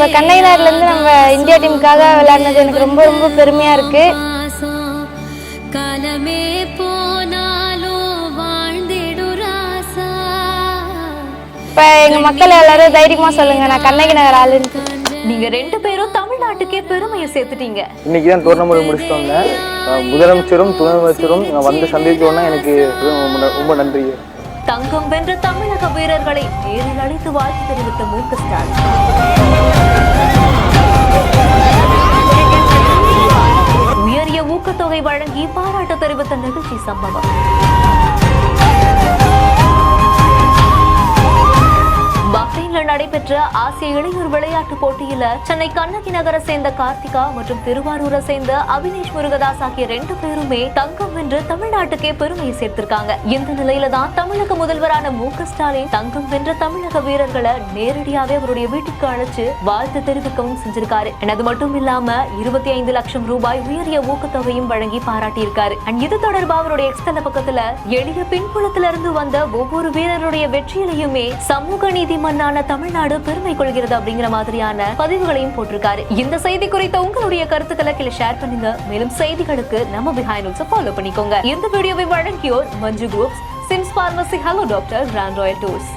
நம்ம கண்ணையினர்லேருந்து நம்ம இந்தியா டீமுக்காக விளையாடினது எனக்கு ரொம்ப ரொம்ப பெருமையாக இருக்குது. காலமே போனாலும் வாழ்ந்திடுராசா. இப்போ எங்கள் மக்கள் எல்லாரும் தைரியமாக சொல்லுங்கள், நான் கண்ணகி நகர் ஆளுன்னு. நீங்க 2 பேரும் தமிழ்நாட்டுக்கே பெருமையை சேர்த்துட்டீங்க. இன்னைக்கு தான் டோர்னமெண்ட் முடிச்சுட்டு வந்தேன். முதலமைச்சரும் துணை அமைச்சரும் வந்து சந்திச்சோன்னா எனக்கு ரொம்ப நன்றி. தங்கம் வென்ற தமிழக வீரர்களை நேரில் அழைத்து வாழ்த்து தெரிவித்த மு.க. ஸ்டாலின். உயரிய ஊக்கத்தொகை வழங்கி பாராட்டு தெரிவித்த நிகழ்ச்சி சம்பவம். பஹ்ரைன்ல நடைபெற்ற ஆசிய இளையோர் விளையாட்டு போட்டியில சென்னை கண்ணகி நகரை சேர்ந்த கார்த்திகா மற்றும் திருவாரூரை சேர்ந்த அபினேஷ் முருகதாஸ் ஆகிய 2 பேருமே தங்கம் வென்று தமிழ்நாட்டுக்கே பெருமையை சேர்த்திருக்காங்க. இந்த நிலையில தான் தமிழக முதல்வரான மு.க. ஸ்டாலின் தங்கம் வென்ற தமிழக வீரர்களை நேரடியாவே அவருடைய வீட்டுக்கு அழைச்சு வாழ்த்து தெரிவிக்கவும் செஞ்சிருக்காரு. அது மட்டும் இல்லாம 25 லட்சம் ரூபாய் உயரிய ஊக்கத்தொகையும் வழங்கி பாராட்டியிருக்காரு. இது தொடர்பா அவருடைய எக்ஸ் தள பக்கத்துல எளிய பின்புலத்தில இருந்து வந்த ஒவ்வொரு வீரருடைய வெற்றியிலையுமே சமூக நீதி மண்ணான தமிழ்நாடு பெருமை கொள்கிறது அப்படிங்கிற மாதிரியான பதிவுகளையும் போட்டிருக்காரு. இந்த செய்தி குறித்த உங்களுடைய கருத்துக்களை கீழே ஷேர் பண்ணுங்க. மேலும் செய்திகளுக்கு நம்ம பிஹைண்ட் நியூஸை ஃபாலோ பண்ணிக்கோங்க. இந்த வீடியோவை வழங்கியோர் Manju groups, Sims pharmacy, hello doctor, grand royal tours.